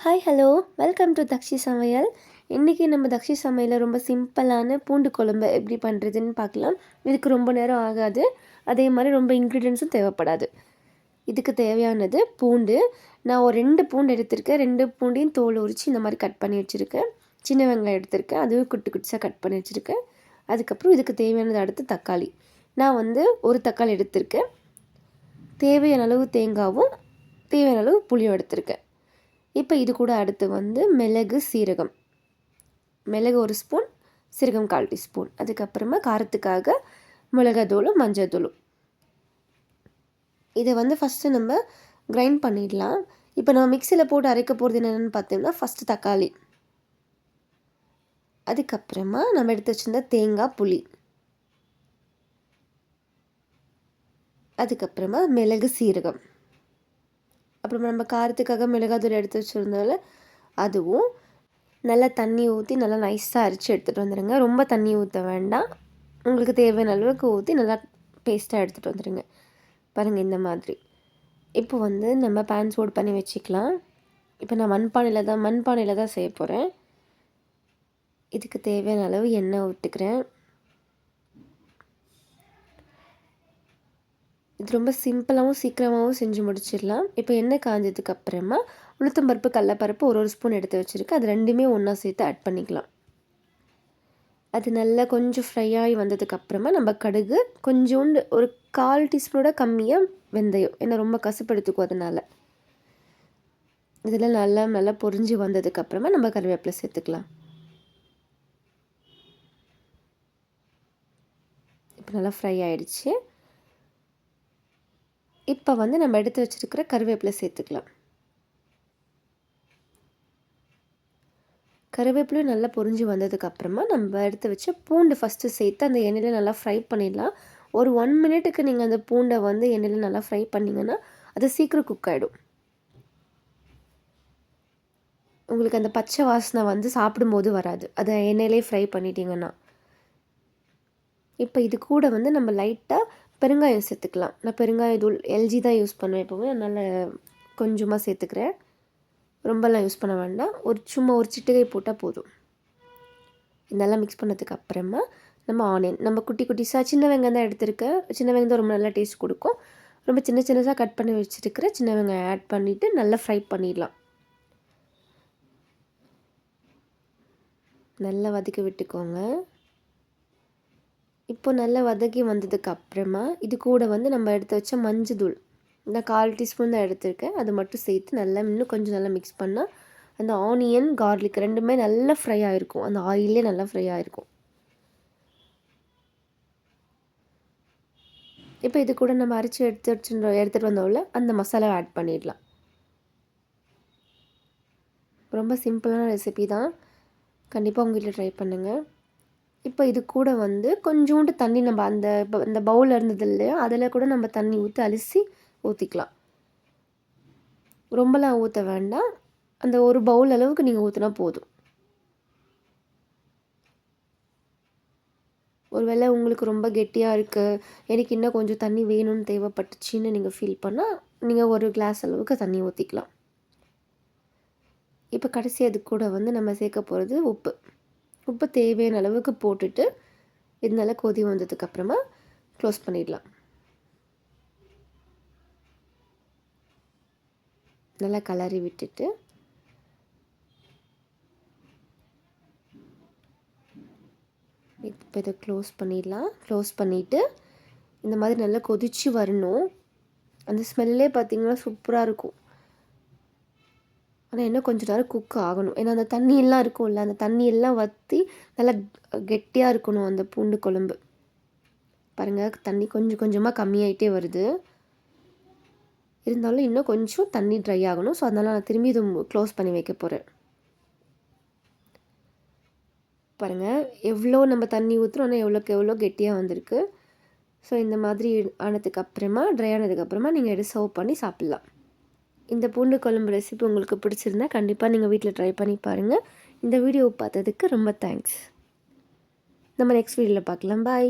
Hi hello welcome to Dakshi சமையல். இன்றைக்கி நம்ம தக்ஷி சமையலில் ரொம்ப சிம்பிளான பூண்டு குழம்பு எப்படி பண்ணுறதுன்னு பார்க்கலாம். இதுக்கு ரொம்ப நேரம் ஆகாது, அதே மாதிரி ரொம்ப இன்க்ரீடியன்ஸும் தேவைப்படாது. இதுக்கு தேவையானது பூண்டு. நான் ஒரு 2 பூண்டு எடுத்திருக்கேன். 2 பூண்டையும் தோல் உரித்து இந்த மாதிரி கட் பண்ணி வச்சுருக்கேன். சின்ன வெங்காயம் எடுத்திருக்கேன், அதுவும் குட்டி குட்டியாக கட் பண்ணி வச்சுருக்கேன். அதுக்கப்புறம் இதுக்கு தேவையானது அடுத்து தக்காளி. நான் ஒரு தக்காளி எடுத்திருக்கேன். தேவையான அளவு தேங்காவும் தேவையான அளவு புளியும் எடுத்திருக்கேன். இப்போ இது கூட அடுத்து மிளகு சீரகம், மிளகு 1 ஸ்பூன், சீரகம் 1/4 டீஸ்பூன். அதுக்கப்புறமா காரத்துக்காக மிளகாத்தூளும் மஞ்சள்தூளும். இதை ஃபஸ்ட்டு நம்ம கிரைண்ட் பண்ணிடலாம். இப்போ நம்ம மிக்சியில் போட்டு அரைக்க போகிறது என்னென்னு பார்த்தோம்னா, ஃபஸ்ட்டு தக்காளி, அதுக்கப்புறமா நம்ம எடுத்து வச்சுருந்த தேங்காய் புளி, அதுக்கப்புறமா மிளகு சீரகம், அப்புறமா நம்ம காரத்துக்காக மிளகாத்தூள் எடுத்து வச்சுருந்தால அதுவும் நல்லா தண்ணி ஊற்றி நல்லா நைஸாக அரைச்சி எடுத்துகிட்டு வந்துடுங்க. ரொம்ப தண்ணி ஊற்ற வேண்டாம், உங்களுக்கு தேவையான அளவுக்கு ஊற்றி நல்லா பேஸ்ட்டாக எடுத்துகிட்டு வந்துடுங்க. பாருங்கள் இந்த மாதிரி. இப்போ நம்ம பேன் சூடு பண்ணி வச்சுக்கலாம். இப்போ நான் மண்பானையில் தான் செய்ய போகிறேன். இதுக்கு தேவையான அளவு எண்ணெய் ஊற்றிக்கிறேன். இது ரொம்ப சிம்பிளாகவும் சீக்கிரமாகவும் செஞ்சு முடிச்சிடலாம். இப்போ எண்ணெய் காஞ்சதுக்கு அப்புறமா உளுத்தம்பருப்பு கடலப்பருப்பு ஒரு ஸ்பூன் எடுத்து வச்சுருக்கேன். அது ரெண்டுமே ஒன்றா சேர்த்து ஆட் பண்ணிக்கலாம். அது நல்லா கொஞ்சம் ஃப்ரை ஆகி வந்ததுக்கப்புறமா நம்ம கடுகு, கொஞ்சோண்டு ஒரு 1/4 டீஸ்பூனோட கம்மியாக வெந்தயம், ஏன்னா ரொம்ப கசப்படுத்துக்கும். அதனால் இதெல்லாம் நல்லா பொரிஞ்சு வந்ததுக்கப்புறமா நம்ம கருவேப்பிலை சேர்த்துக்கலாம். இப்போ நல்லா ஃப்ரை ஆகிடுச்சு. இப்போ நம்ம எடுத்து வச்சுருக்கிற கருவேப்பிலை சேர்த்துக்கலாம். கருவேப்பிலையும் நல்லா பொரிஞ்சு வந்ததுக்கப்புறமா நம்ம எடுத்து வச்ச பூண்டு ஃபஸ்ட்டு சேர்த்து அந்த எண்ணெயில் நல்லா ஃப்ரை பண்ணிடலாம். ஒரு 1 மினிட்டுக்கு நீங்கள் அந்த பூண்டை எண்ணெயில் நல்லா ஃப்ரை பண்ணிங்கன்னா அது சீக்கிரம் குக் ஆகிடும். உங்களுக்கு அந்த பச்சை வாசனை சாப்பிடும்போது வராது, அதை எண்ணெயிலே ஃப்ரை பண்ணிட்டீங்கன்னா. இப்போ இது கூட நம்ம லைட்டாக பெருங்காயம் சேர்த்துக்கலாம். நான் பெருங்காயத்தூள் எல்ஜி தான் யூஸ் பண்ணுவேன் எப்போவுமே, அதனால் கொஞ்சமாக சேர்த்துக்கிறேன். ரொம்பலாம் யூஸ் பண்ண வேண்டாம், சும்மா ஒரு சிட்டிகை போட்டால் போதும். இதெல்லாம் மிக்ஸ் பண்ணதுக்கு அப்புறமா நம்ம ஆனியன், நம்ம குட்டி குட்டிஸாக சின்ன வெங்காயம் தான் எடுத்துருக்கேன். சின்ன வெங்காயம் தான் ரொம்ப நல்லா டேஸ்ட் கொடுக்கும். ரொம்ப சின்னதாக கட் பண்ணி வச்சுருக்கிற சின்ன வெங்காயம் ஆட் பண்ணிவிட்டு நல்லா ஃப்ரை பண்ணிடலாம். நல்லா வதக்கி விட்டுக்கோங்க. இப்போ நல்லா வதக்கி வந்ததுக்கு அப்புறமா இது கூட நம்ம எடுத்து வச்ச மஞ்சள், நான் 1/4 டீஸ்பூன் தான் எடுத்திருக்கேன். அது மட்டும் சேர்த்து இன்னும் கொஞ்சம் நல்லா மிக்ஸ் பண்ணால் அந்த ஆனியன் கார்லிக் ரெண்டுமே நல்லா ஃப்ரை ஆகிருக்கும். அந்த ஆயிலே நல்லா ஃப்ரை ஆகிருக்கும். இப்போ இது கூட நம்ம அரைச்சி எடுத்துகிட்டு வந்தோம்ல அந்த மசாலாவை ஆட் பண்ணிடலாம். ரொம்ப சிம்பிளான ரெசிபி தான், கண்டிப்பாக உங்கள் வீட்டில் ட்ரை பண்ணுங்கள். இப்போ இது கூட கொஞ்சோண்டு தண்ணி, நம்ம அந்த பவுல் இருந்தது இல்லையா, அதில் கூட நம்ம தண்ணி ஊற்றி அலசி ஊற்றிக்கலாம். ரொம்பலாம் ஊற்ற வேண்டாம், அந்த ஒரு பவுல் அளவுக்கு நீங்கள் ஊற்றினா போதும். ஒருவேளை உங்களுக்கு ரொம்ப கெட்டியாக இருக்குது, எனக்கு இன்னும் கொஞ்சம் தண்ணி வேணும்னு தேவைப்பட்டுச்சின்னு நீங்கள் ஃபீல் பண்ணால் நீங்கள் ஒரு கிளாஸ் அளவுக்கு தண்ணி ஊற்றிக்கலாம். இப்போ கடைசி அது கூட நம்ம சேர்க்க போகிறது உப்பு தேவையான அளவுக்கு போட்டுட்டு இது நல்லா கொதி வந்ததுக்கப்புறமா க்ளோஸ் பண்ணிடலாம். நல்லா கலரி விட்டுட்டு இப்போ இதை க்ளோஸ் பண்ணிடலாம். க்ளோஸ் பண்ணிவிட்டு இந்த மாதிரி நல்லா கொதித்து வரணும். அந்த ஸ்மெல்லே பார்த்திங்கன்னா சூப்பராக இருக்கும். ஆனால் இன்னும் கொஞ்சம் நேரம் குக் ஆகணும், ஏன்னா அந்த தண்ணியெல்லாம் இருக்கும்ல, அந்த தண்ணியெல்லாம் வற்றி நல்லா கெட்டியாக இருக்கணும் அந்த பூண்டு குழம்பு. பாருங்கள், தண்ணி கொஞ்சம் கொஞ்சமாக கம்மியாயிட்டே வருது. இருந்தாலும் இன்னும் கொஞ்சம் தண்ணி ட்ரை ஆகணும். ஸோ அதனால் நான் திரும்பி இது க்ளோஸ் பண்ணி வைக்க போகிறேன். பாருங்கள் எவ்வளோ நம்ம தண்ணி ஊற்றுறோம், ஆனால் எவ்வளோ கெட்டியாக வந்திருக்கு. ஸோ இந்த மாதிரி ஆனதுக்கப்புறமா ட்ரை ஆனதுக்கப்புறமா நீங்கள் எடுத்து சர்வ் பண்ணி சாப்பிட்லாம். இந்த பூண்டு குழம்பு ரெசிபி உங்களுக்கு பிடிச்சிருந்தா கண்டிப்பாக நீங்கள் வீட்டில் ட்ரை பண்ணி பாருங்கள். இந்த வீடியோ பார்த்ததுக்கு ரொம்ப தேங்க்ஸ். நம்ம நெக்ஸ்ட் வீடியோவில் பார்க்கலாம். பாய்.